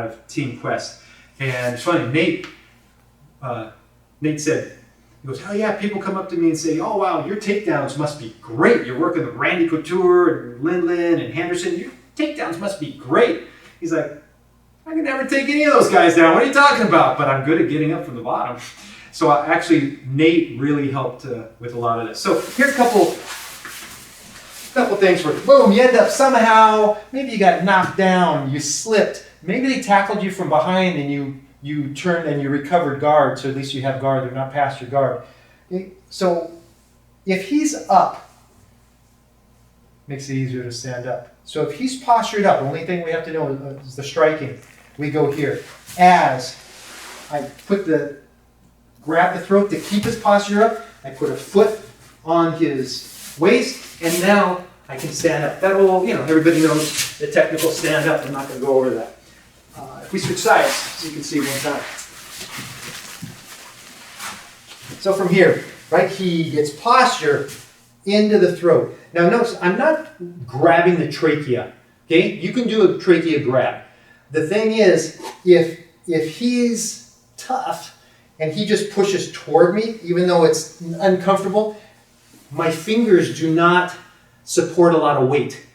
of Team Quest. And it's funny, Nate said, he goes, oh yeah, people come up to me and say, oh wow, your takedowns must be great. You're working with Randy Couture and Lindland and Henderson. Your takedowns must be great. He's like, I can never take any of those guys down. What are you talking about? But I'm good at getting up from the bottom. So actually, Nate really helped with a lot of this. So here's a couple things for you. Boom, you end up somehow, maybe you got knocked down, you slipped. Maybe they tackled you from behind and you turned and you recovered guard, so at least you have guard, they're not past your guard. So if he's up, makes it easier to stand up. So if he's postured up, the only thing we have to know is the striking. We go here. As I grab the throat to keep his posture up, I put a foot on his waist, and now I can stand up. That will, everybody knows the technical stand up. I'm not going to go over that. If we switch sides, so you can see one time. So from here, right, he gets posture into the throat. Now notice, I'm not grabbing the trachea, okay? You can do a trachea grab. The thing is, if he's tough and he just pushes toward me, even though it's uncomfortable, my fingers do not support a lot of weight.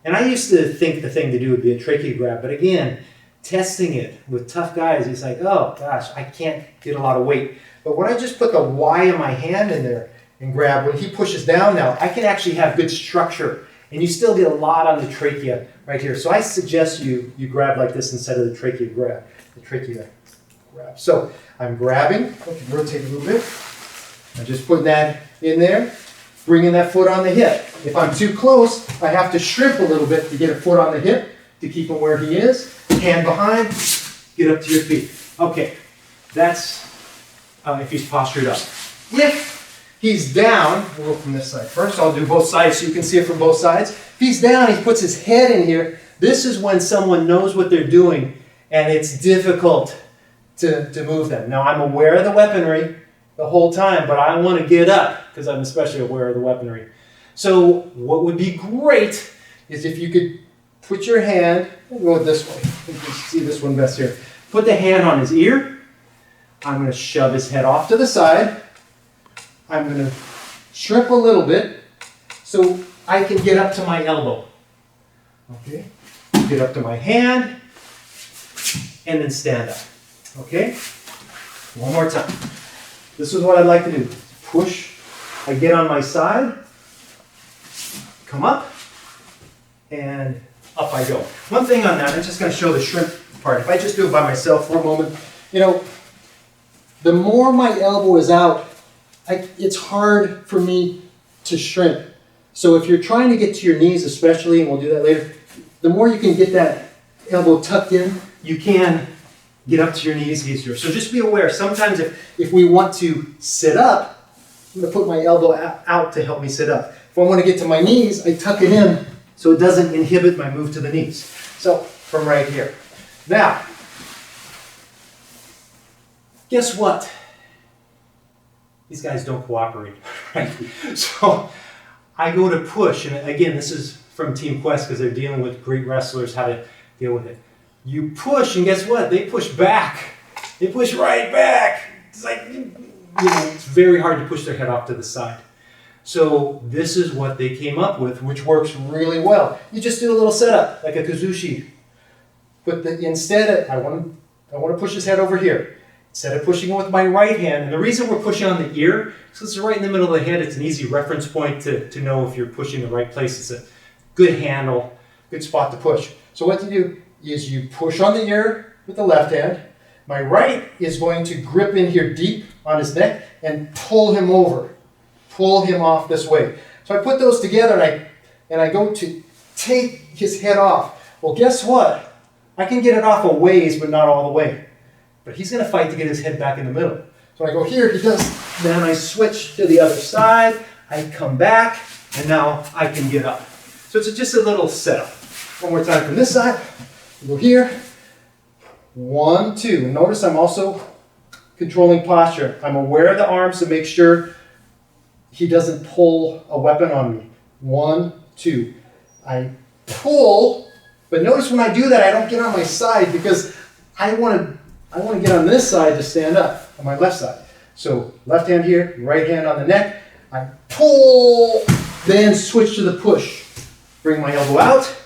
And I used to think the thing to do would be a trachea grab, but again, testing it with tough guys, he's like, oh gosh, I can't get a lot of weight. But when I just put the Y of my hand in there and grab, when he pushes down now, I can actually have good structure. And you still get a lot on the trachea right here. So I suggest you grab like this instead of the trachea grab. So I'm grabbing, I can rotate a little bit. I'm just putting that in there, bringing that foot on the hip. If I'm too close, I have to shrimp a little bit to get a foot on the hip to keep him where he is. Hand behind, get up to your feet. Okay, that's if he's postured up. If he's down, we'll go from this side first. I'll do both sides so you can see it from both sides. If he's down, he puts his head in here. This is when someone knows what they're doing and it's difficult to move them. Now I'm aware of the weaponry the whole time, but I want to get up because I'm especially aware of the weaponry. So what would be great is if you could put your hand, we'll go this way. You can see this one best here. Put the hand on his ear. I'm going to shove his head off to the side. I'm going to shrimp a little bit so I can get up to my elbow. Okay? Get up to my hand and then stand up. Okay? One more time. This is what I'd like to do. Push. I get on my side. Come up. And up I go. One thing on that, I'm just going to show the shrimp part. If I just do it by myself for a moment, the more my elbow is out, it's hard for me to shrimp. So if you're trying to get to your knees especially, and we'll do that later, the more you can get that elbow tucked in, you can get up to your knees easier. So just be aware, sometimes if we want to sit up, I'm going to put my elbow out to help me sit up. If I want to get to my knees, I tuck it in so it doesn't inhibit my move to the knees. So from right here. Now, guess what? These guys don't cooperate, right? So I go to push, and again, this is from Team Quest because they're dealing with great wrestlers, how to deal with it. You push, and guess what? They push back. They push right back. It's like, it's very hard to push their head off to the side. So this is what they came up with, which works really well. You just do a little setup, like a kazushi. But instead, I want to push his head over here. Instead of pushing with my right hand, and the reason we're pushing on the ear is because it's right in the middle of the head. It's an easy reference point to know if you're pushing the right place. It's a good handle, good spot to push. So what you do is you push on the ear with the left hand. My right is going to grip in here deep on his neck and pull him over. Pull him off this way. So I put those together and I go to take his head off. Well, guess what? I can get it off a ways, but not all the way. But he's going to fight to get his head back in the middle. So I go here, he does. Then I switch to the other side. I come back, and now I can get up. So it's just a little setup. One more time from this side. We go here. 1, 2. And notice I'm also controlling posture. I'm aware of the arms to make sure he doesn't pull a weapon on me. 1, 2. I pull, but notice when I do that, I don't get on my side because I want to get on this side to stand up, on my left side. So left hand here, right hand on the neck. I pull, then switch to the push. Bring my elbow out,